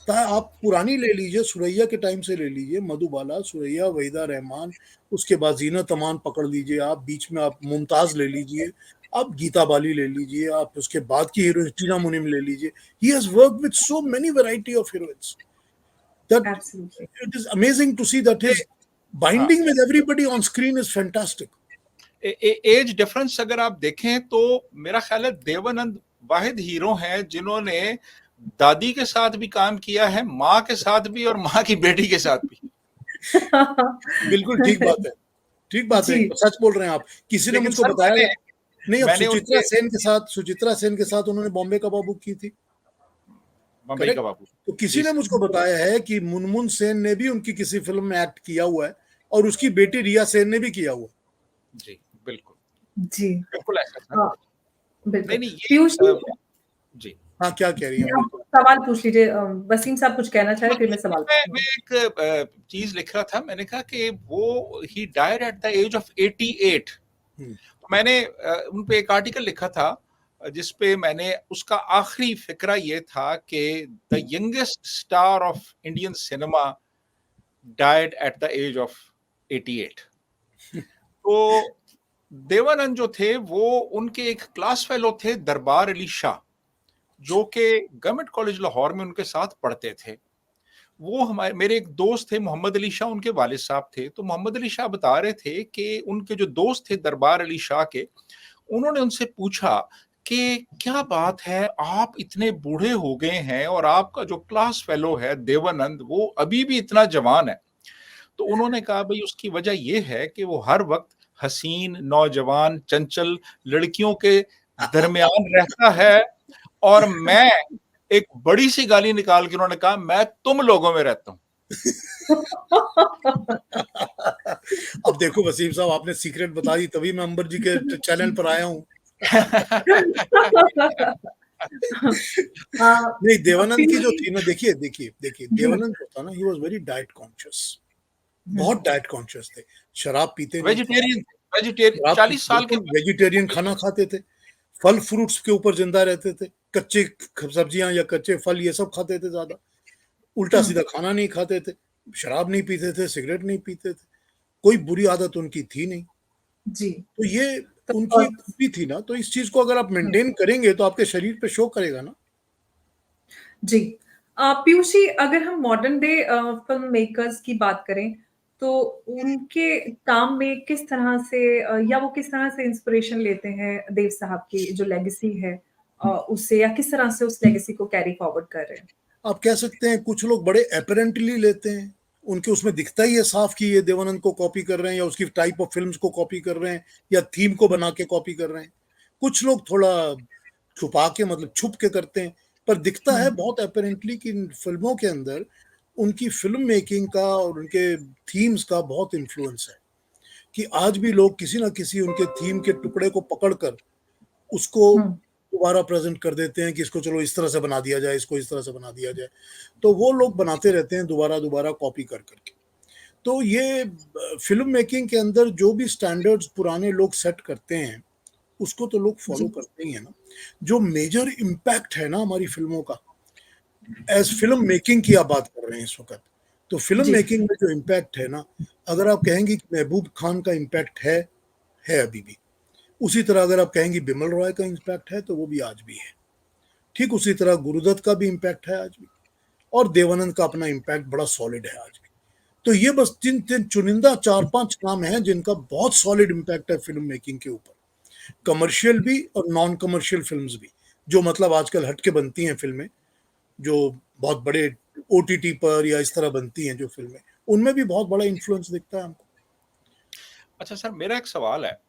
आप पुरानी ले लीजिए, सुरैया के टाइम से ले लीजिए, मधुबाला, सुरैया, वहीदा रहमान, उसके बाद ज़ीनत अमान पकड़ लीजिए आप, बीच में आप मुमताज़ ले लीजिए, आप गीता बाली ले लीजिए, आप उसके बाद की हीरोइन टीना मुनीम ले लीजिए। He has worked with so many variety of heroines that absolutely. it is amazing to see that his हाँ, binding with everybody on screen is fantastic. Age difference अगर आप देखें तो मेरा ख्याल है देवानंद वाहिद हीरो हैं जिन्होंने दादी के साथ भी काम किया है, माँ के साथ भी और माँ की बेटी के साथ भी। बिल्कुल ठीक बात है। ठीक बात है, जी। सच बोल रहे हैं आप। किसी ने लेकिन मुझको सर बताया नहीं, अब मैंने सुचित्रा सेन के साथ उन्होंने बॉम्बे का बाबू की थी, बम्बई का करेक्ट? बाबू। तो किसी जी ने सर। मुझको बताया है कि मुनमुन सेन ने भी उनकी किसी फिल्म में एक्ट किया हुआ है और उसकी बेटी रिया सेन ने भी किया हुआ है। जी, बिल्कुल। जी। बिल्कुल ऐसा सर। हाँ, बिल्कुल। नहीं, ये पीयूष जी, जी। हाँ, क्या कह रही हैं आप आप? सवाल पूछ लीजिए। वसीम साहब कुछ कहना चाह रहे, फिर मैं सवाल मैं पूछूँगी। एक चीज़ लिख रहा था, मैंने कहा कि वो ही died at the age of 88। हुँ। मैंने उन पे एक आर्टिकल लिखा था जिस पे मैंने उसका आखिरी फिक्रा ये था कि the youngest star of Indian cinema died at the age of 88। तो देवानंद जो थे वो उनके एक क्लास फेलो थे दरबार अली शाह, जो कि गवर्नमेंट कॉलेज लाहौर में उनके साथ पढ़ते थे। वो हमारे मेरे एक दोस्त थे मोहम्मद अली शाह, उनके वालिद साहब थे। तो मोहम्मद अली शाह बता रहे थे कि उनके जो दोस्त थे दरबार अली शाह के, उन्होंने उनसे पूछा कि क्या बात है, आप इतने बूढ़े हो गए हैं और आपका जो क्लास फेलो है देवानंद वो अभी भी इतना जवान है। तो उन्होंने कहा भाई उसकी वजह ये है कि वो हर वक्त हसीन, नौजवान, चंचल लड़कियों के दरमियान रहता है और मैं एक बड़ी सी गाली निकाल के उन्होंने कहा मैं तुम लोगों में रहता हूँ। अब देखो वसीम साहब, आपने सीक्रेट बता दी, तभी मैं अंबर जी के चैनल पर आया हूँ। नहीं, देवानंद की पीयूष जो जी। थी ना, देखिए, जी। देवानंद जो था ना, he was very diet conscious, बहुत डाइट कॉन्शियस थे। शराब पीते नहीं थे, वेजिटेरियन शराब 40 साल के बिल्कुल वेजिटेरियन खाना खाते थे, फल फ्रूट्स के ऊपर ज़िंदा रहते थे, कच्चे सब्जियाँ या कच्चे फल ये सब खाते थे ज़्यादा, उल्टा-सीधा खाना नहीं खाते थे, शराब नहीं पीते थे, सिगरेट नहीं पीते थे, कोई बुरी आदत उनकी थी नहीं। जी। तो ये तो उनकी खूबी थी ना, तो इस चीज़ को अगर आप मेंटेन करेंगे तो आपके शरीर पे शो करेगा ना। जी। पीयूष जी, अगर हम मॉडर्न डे फ़िल्म मेकर्स की बात करें, तो उनके काम में किस तरह से या वो किस तरह से इंस्पिरेशन लेते हैं देव साहब की जो लेगेसी है उससे, या किस तरह से उस लेगेसी को कैरी फॉरवर्ड कर रहे हैं? आप कह सकते हैं कुछ लोग बड़े एपरेंटली लेते हैं, उनके उसमें दिखता ही है साफ कि ये देवानंद को कॉपी कर रहे हैं या उसकी टाइप ऑफ फ़िल्म्स को कॉपी कर रहे हैं या थीम को बना के कॉपी कर रहे हैं। कुछ लोग थोड़ा छुपा के, मतलब छुप के करते हैं, पर दिखता है बहुत एपरेंटली कि इन फ़िल्मों के अंदर उनकी फ़िल्म मेकिंग का और उनके थीम्स का बहुत इन्फ्लुएंस है, कि आज भी लोग किसी न किसी उनके थीम के टुकड़े को पकड़कर उसको हुँ। दोबारा प्रेज़ेंट कर देते हैं कि इसको चलो इस तरह से बना दिया जाए, इसको इस तरह से बना दिया जाए। तो वो लोग बनाते रहते हैं दोबारा-दोबारा कॉपी कर कर के। तो ये फ़िल्म मेकिंग के अंदर जो भी स्टैंडर्ड्स पुराने लोग सेट करते हैं, उसको तो लोग फ़ॉलो जी। करते ही हैं ना। जो मेजर इम्पैक्ट है ना हमारी फ़िल्मों का, एज़ फ़िल्म मेकिंग की आप बात कर रहे हैं इस वक़्त, तो फ़िल्म जी। मेकिंग में जो इम्पैक्ट है ना, अगर आप कहेंगे कि महबूब खान का इम्पैक्ट है अभी भी। उसी तरह अगर आप कहेंगे बिमल रॉय का इम्पैक्ट है, तो वो भी आज भी है। ठीक उसी तरह गुरुदत्त का भी इम्पैक्ट है आज भी, और देवानंद का अपना इम्पैक्ट बड़ा सॉलिड है आज भी। तो ये बस 3 चुनिंदा 4-5 नाम हैं जिनका बहुत सॉलिड इम्पैक्ट है फ़िल्म मेकिंग के ऊपर। कमर्शियल भी और नॉन कमर्शियल फ़िल्म्स भी, जो मतलब आजकल हट के बनती हैं फ़िल्में, जो बहुत बड़े ओटीटी पर या इस तरह बनती हैं जो फ़िल्में, उनमें भी बहुत बड़ा इन्फ्लुएंस दिखता है हमको। अच्छा सर, मेरा एक सवाल है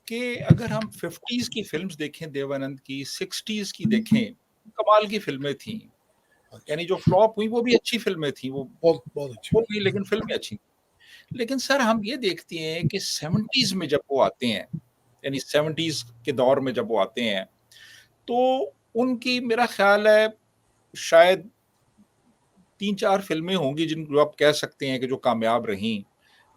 कि अगर हम 50s की फ़िल्म्स देखें देवानंद की, 60s की देखें, कमाल की फ़िल्में थीं। अच्छा, यानी जो फ्लॉप हुई वो भी अच्छी फ़िल्में थीं, वो बहुत बहुत अच्छी हो बात। गई लेकिन फ़िल्में अच्छी। लेकिन सर हम ये देखते हैं कि 70s में जब वो आते हैं, यानी 70s के दौर में जब वो आते हैं, तो उनकी मेरा ख़्याल है शायद 3-4 फ़िल्में होंगी जिनको आप कह सकते हैं कि जो कामयाब रहीं।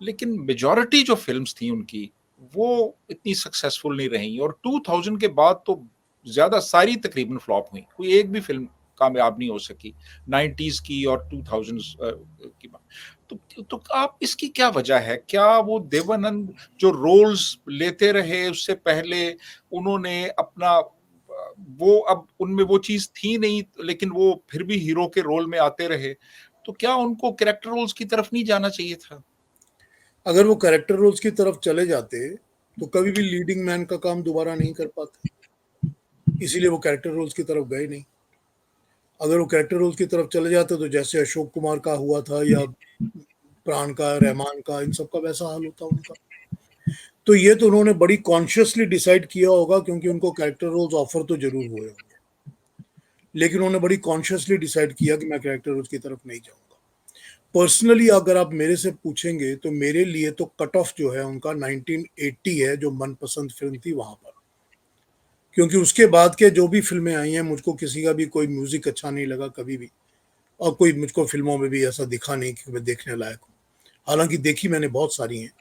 लेकिन मेजॉरिटी जो फ़िल्म्स थी उनकी, वो इतनी सक्सेसफुल नहीं रहीं और 2000 के बाद तो ज़्यादा सारी तकरीबन फ्लॉप हुईं। कोई एक भी फ़िल्म कामयाब नहीं हो सकी 90s की और 2000s की बात। तो आप इसकी क्या वजह है? क्या वो देवानंद जो रोल्स लेते रहे उससे पहले उन्होंने अपना वो अब उनमें वो चीज़ थी नहीं, लेकिन वो फिर भी हीरो के रोल में आते रहे। तो क्या उनको कैरेक्टर रोल्स की तरफ नहीं जाना चाहिए था? अगर वो कैरेक्टर रोल्स की तरफ चले जाते तो कभी भी लीडिंग मैन का काम दोबारा नहीं कर पाते, इसीलिए वो कैरेक्टर रोल्स की तरफ गए नहीं। अगर वो कैरेक्टर रोल्स की तरफ चले जाते तो जैसे अशोक कुमार का हुआ था या प्राण का, रहमान का, इन सब का वैसा हाल होता उनका। तो ये तो उन्होंने बड़ी कॉन्शियसली डिसाइड किया होगा, क्योंकि उनको कैरेक्टर रोल्स ऑफर तो जरूर हुए होंगे, लेकिन उन्होंने बड़ी कॉन्शियसली डिसाइड किया कि मैं कैरेक्टर रोल्स की तरफ नहीं जाऊंगा। पर्सनली अगर आप मेरे से पूछेंगे तो मेरे लिए तो कट ऑफ जो है उनका 1980 है, जो मनपसंद फिल्म थी वहां पर। क्योंकि उसके बाद के जो भी फिल्में आई हैं, मुझको किसी का भी कोई म्यूजिक अच्छा नहीं लगा कभी भी, और कोई मुझको फिल्मों में भी ऐसा दिखा नहीं कि मैं देखने लायक हूँ। हालांकि देखी मैंने बहुत सारी हैं,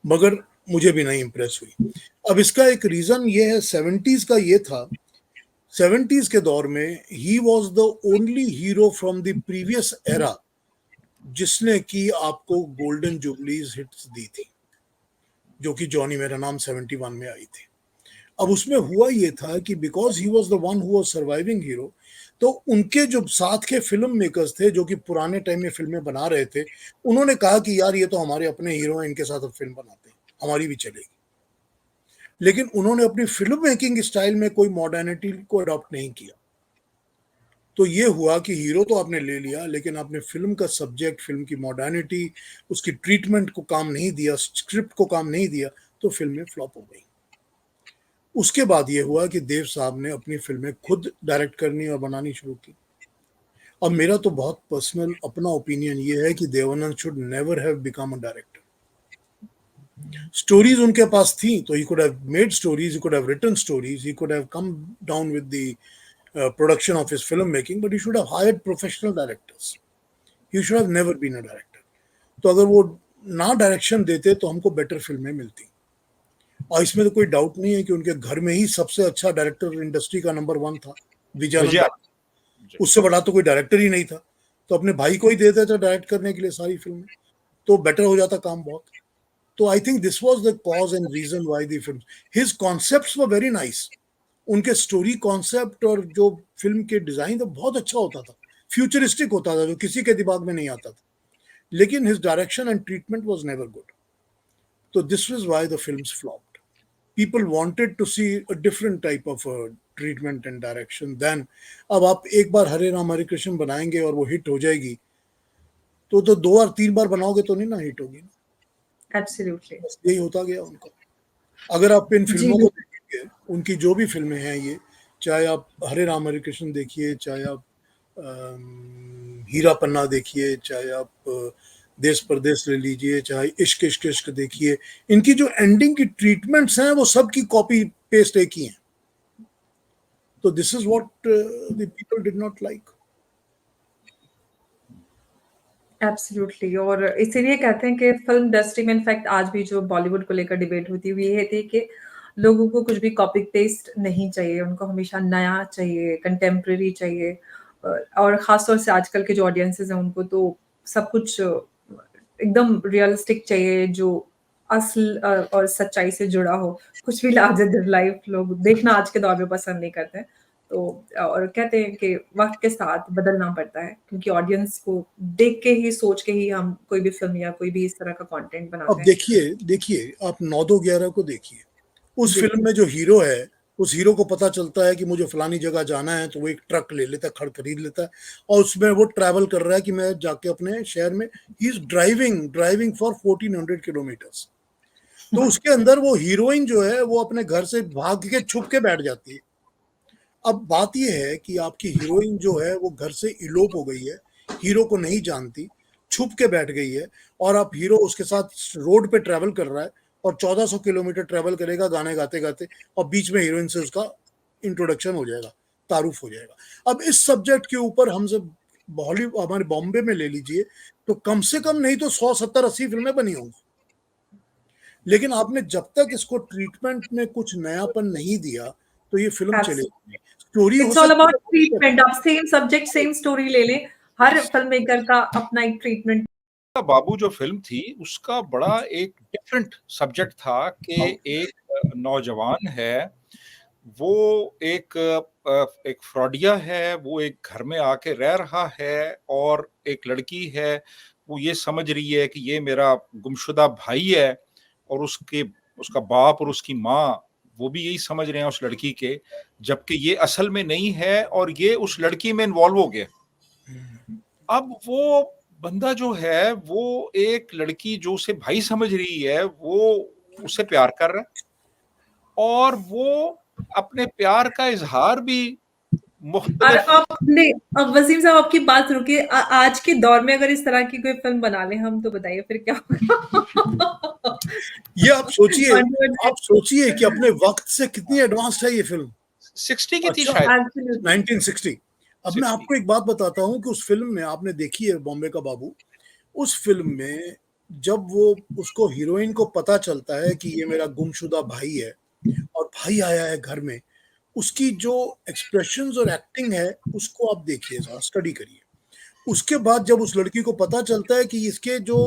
मगर मुझे भी नहीं इम्प्रेस हुई। अब इसका एक रीजन ये है, 70s का ये था, 70s के दौर में he was the only hero from the previous era जिसने कि आपको गोल्डन जुबलीज हिट्स दी थी, जो कि जॉनी मेरा नाम 71 में आई थी। अब उसमें हुआ ये था कि because he was the one who was surviving hero, तो उनके जो साथ के फिल्म मेकर्स थे जो कि पुराने टाइम में फिल्में बना रहे थे, उन्होंने कहा कि यार ये तो हमारे अपने हीरो हैं, इनके साथ अब फिल्म बनाते हैं, हमारी भी चलेगी। लेकिन उन्होंने अपनी फिल्म मेकिंग स्टाइल में कोई मॉडर्निटी को अडॉप्ट नहीं किया। तो ये हुआ कि हीरो तो आपने ले लिया, लेकिन आपने फिल्म का सब्जेक्ट, फिल्म की मॉडर्निटी, उसकी ट्रीटमेंट को काम नहीं दिया, स्क्रिप्ट को काम नहीं दिया, तो फिल्में फ्लॉप हो गई। उसके बाद ये हुआ कि देव साहब ने अपनी फिल्में खुद डायरेक्ट करनी और बनानी शुरू की। अब मेरा तो बहुत पर्सनल अपना ओपिनियन ये है कि Dev Anand should never have become a director. Stories उनके पास थी तो he could have made stories, he could have written stories, he could have come down with the production of his film making, but he should have hired professional directors. He should have never been a director. तो अगर वो ना direction देते तो हमको better फिल्में मिलती। और इसमें तो कोई डाउट नहीं है कि उनके घर में ही सबसे अच्छा डायरेक्टर इंडस्ट्री का नंबर 1 था, विजयानंद। विजय उससे बड़ा तो कोई डायरेक्टर ही नहीं था, तो अपने भाई को ही दे देते डायरेक्ट करने के लिए सारी फिल्में, तो बेटर हो जाता काम बहुत। तो I think this was the cause and reason why the film, his concepts were very nice. उनके स्टोरी कॉन्सेप्ट और जो फिल्म के डिजाइन तो बहुत अच्छा होता था, फ्यूचरिस्टिक होता था, जो किसी के दिमाग में नहीं आता था। लेकिन his direction and treatment was never good. तो this was why the films flopped. People wanted to see a different type of treatment and direction than, अब आप एक बार हरे राम हरे कृष्ण बनाएंगे और वो हिट हो जाएगी, तो 2 और 3 बार बनाओगे तो नहीं ना हिट होगी ना। एब्सोल्युटली। बस यही होता गया उनका। अगर आप इन जी फिल्मों को देखेंगे, उनकी जो भी फिल्में हैं, ये चाहे आप हरे राम हरे कृष्ण देखिए, चाहे आप हीरा पन्ना देखिए, चाहे आप देश परदेश ले लीजिए, चाहे इश्क इश्क इश्क देखिए, इनकी जो एंडिंग की ट्रीटमेंट्स हैं वो सब की कॉपी पेस्ट एक ही हैं। तो this is what the people did not like. Absolutely. और इसीलिए कहते हैं कि फिल्म इंडस्ट्री में इनफैक्ट आज भी जो बॉलीवुड को लेकर डिबेट होती हुई ये थी कि लोगों को कुछ भी कॉपी पेस्ट नहीं चाहिए, उनको हमेशा नया चाहिए, कंटेम्प्रेरी चाहिए। और खासतौर से आजकल के जो ऑडियंसेस हैं उनको तो सब कुछ एकदम रियलिस्टिक चाहिए, जो असल और सच्चाई से जुड़ा हो। कुछ भी लार्जर देन लाइफ लोग देखना आज के दौर में पसंद नहीं करते हैं। तो और कहते हैं कि वक्त के साथ बदलना पड़ता है, क्योंकि ऑडियंस को देख के ही, सोच के ही हम कोई भी फिल्म या कोई भी इस तरह का कंटेंट बनाते अब हैं। देखिए देखिए आप 9-2-11 को देखिए, उस जी। फिल्म में जो हीरो है, उस हीरो को पता चलता है कि मुझे फलानी जगह जाना है, तो वो एक ट्रक ले लेता है, खरीद लेता है, और उसमें वो ट्रैवल कर रहा है कि मैं जाके अपने शहर में, he is driving for 1400 kilometres. तो उसके अंदर वो हीरोइन जो है वो अपने घर से भाग के छुप के बैठ जाती है। अब बात ये है कि आपकी हीरोइन जो है वो घर से इलोप हो गई है, हीरो को नहीं जानती, छुप के बैठ गई है, और आप हीरो उसके साथ रोड पे ट्रैवल कर रहा है और 1400 किलोमीटर ट्रैवल करेगा गाने गाते गाते, और बीच में हीरोइन से उसका इंट्रोडक्शन हो जाएगा, तारुफ हो जाएगा। अब इस सब्जेक्ट के ऊपर हम सब बॉलीवुड, हमारे बॉम्बे में ले लीजिए, तो कम से कम नहीं तो 100-70-80 फिल्में बनी होंगी। लेकिन आपने जब तक इसको ट्रीटमेंट में कुछ नयापन नहीं दिया तो ये फिल्म चलेगी नहीं। स्टोरी हो इट्स ऑल सकती अबाउट है, ट्रीटमेंट। आप सेम सब्जेक्ट सेम स्टोरी ले लें, हर फिल्म मेकर का अपना एक ट्रीटमेंट। बाबू जो फिल्म थी उसका बड़ा एक डिफरेंट सब्जेक्ट था कि एक नौजवान है, वो एक फ्रॉडिया है, वो एक घर में आके रह रहा है और एक लड़की है, वो ये समझ रही है कि ये मेरा गुमशुदा भाई है और उसका बाप और उसकी माँ वो भी यही समझ रहे हैं उस लड़की के, जबकि ये असल में नहीं है और ये उस लड़की में इन्वॉल्व हो गया। अब वो बंदा जो है वो एक लड़की जो उसे भाई समझ रही है वो उससे प्यार कर रहा है और वो अपने प्यार का इजहार भी और मुख्तलिफ। आपने, अब वसीम साहब आपकी बात रुकी, आज के दौर में अगर इस तरह की कोई फिल्म बना लें हम, तो बताइए फिर क्या होगा। ये आप सोचिए कि अपने वक्त से कितनी एडवांस्ड है ये फिल्म। 60 की थी अच्छा, शायद, 1960। अब मैं 60। आपको एक बात बताता हूँ कि उस फिल्म में, आपने देखी है बॉम्बे का बाबू, उस फिल्म में जब वो उसको हीरोइन को पता चलता है कि ये मेरा गुमशुदा भाई है और भाई आया है घर में, उसकी जो एक्सप्रेशंस और एक्टिंग है उसको आप देखिए, जरा स्टडी करिए। उसके बाद जब उस लड़की को पता चलता है कि इसके जो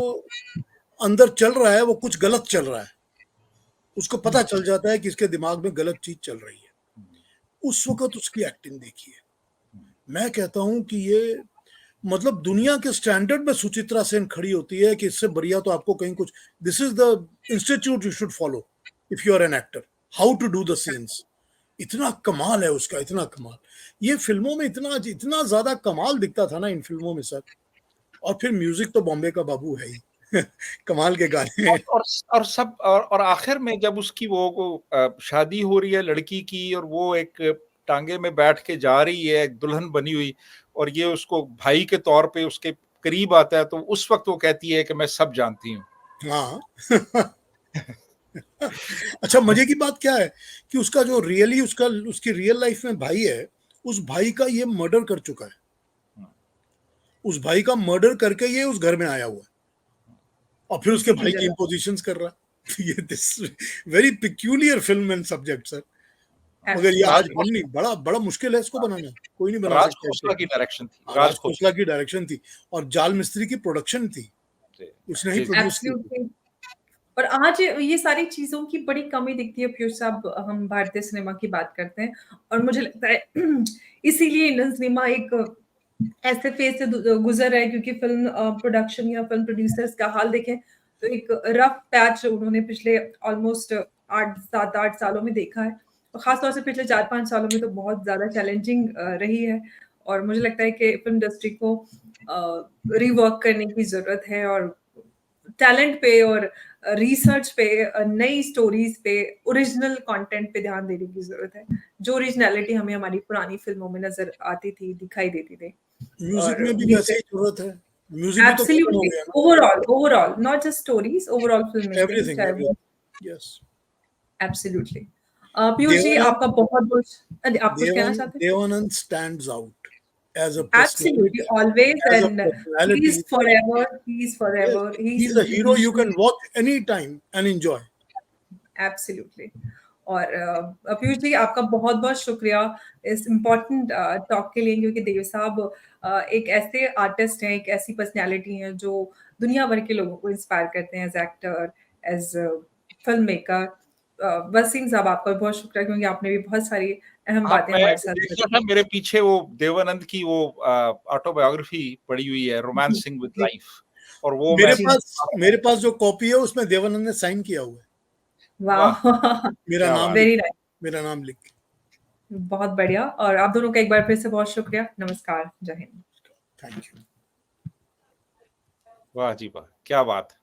अंदर चल रहा है वो कुछ गलत चल रहा है, उसको पता चल जाता है कि इसके दिमाग में गलत चीज चल रही है, उस वक्त उसकी एक्टिंग देखिए। मैं कहता हूं कि ये मतलब दुनिया के स्टैंडर्ड में सुचित्रा सेन खड़ी होती है कि इससे बढ़िया तो आपको कहीं कुछ, this is the institute you should follow if you are an actor, how to do the scenes. इतना कमाल है उसका, इतना कमाल। ये फिल्मों में इतना इतना ज्यादा कमाल दिखता था ना इन फिल्मों में सर। और फिर म्यूजिक तो बॉम्बे का बाबू है ही कमाल के गाने हैं। और सब और आखिर में जब उसकी वो शादी हो रही है लड़की की और वो एक टांगे में बैठ के जा रही है एक दुल्हन बनी हुई और ये उसको भाई के तौर पे उसके करीब आता है, तो उस वक्त वो कहती है कि मैं सब जानती हूँ। हाँ अच्छा, मजे की बात क्या है कि उसका जो रियली उसकी रियल लाइफ में भाई है, उस भाई का ये मर्डर कर चुका है। उस भाई का मर्डर करके ये उस घर में आया हुआ है और फिर उसके भाई की इम्पोजिशंस कर रहा है। ये this very peculiar film and subject sir. मगर ये आज बन नहीं, बड़ा बड़ा मुश्किल है इसको बनाना, कोई नहीं बना राज सकता खोसला की इसको। डायरेक्शन थी, राज खोसला की डायरेक्शन थी और जाल मिस्त्री की प्रोडक्शन थी, उसने ही प्रोड्यूस की थी। एब्सोल्युटली। और आज ये सारी चीजों की बड़ी कमी दिखती है पीयूष साहब, हम भारतीय सिनेमा की बात करते हैं और मुझे लगता है इसीलिए इंडियन सिनेमा एक ऐसे फेज से गुजर रहा है, क्योंकि फिल्म प्रोडक्शन या फिल्म प्रोड्यूसर्स का हाल देखें तो एक रफ पैच उन्होंने पिछले ऑलमोस्ट 8 7 8 सालों में देखा है, और खासतौर से पिछले 4 5 सालों में तो बहुत ज्यादा चैलेंजिंग रही है। और मुझे लगता है कि फिल्म इंडस्ट्री को रिवर्क करने की जरूरत है और टैलेंट पे और रिसर्च पे, नई स्टोरीज पे, ओरिजिनल कंटेंट पे ध्यान देने की जरूरत है, जो ओरिजिनलिटी हमें हमारी पुरानी फिल्मों में नजर आती थी, दिखाई देती थी। म्यूजिक और में भी वैसे ही जरूरत है, म्यूजिक भी तो खत्म हो एब्सोल्युटली, गया ना। Overall not just stories, overall film making, everything, चाहे वो यस। एब्सोल्युटली। पीयूष जी देवानंद आपका बहुत बहुत, आप कुछ कहना चाहते हैं? Dev Anand stands out as a Absolutely, personality, always, as a and personality. he's Yes, forever, he's a hero you can watch anytime and enjoy. Absolutely. और पीयूष जी आपका बहुत बहुत शुक्रिया इस इम्पोर्टेंट टॉक के लिए, क्योंकि देव साहब एक ऐसे आर्टिस्ट हैं, एक ऐसी पर्सनैलिटी हैं जो दुनिया भर के लोगों को इंस्पायर करते हैं as actor, as film maker. Waseem sahab आपका बहुत शुक्रिया, क्योंकि आपने भी बहुत सारी अहम हाँ, बातें मैं हमारे देख साथ रहा था मेरे पीछे वो देवानंद की वो ऑटोबायोग्राफी पड़ी हुई है, रोमांसिंग विद लाइफ, और वो मैं मेरे पास जो कॉपी है उसमें देवानंद ने साइन किया हुआ है, वाह मेरा क्या नाम बात। वेरी लिख नाइस, मेरा नाम लिख के। बहुत बढ़िया। और आप दोनों का एक बार फिर से बहुत शुक्रिया, नमस्कार, जय हिंद। Thank you. वाह जी वाह, क्या बात।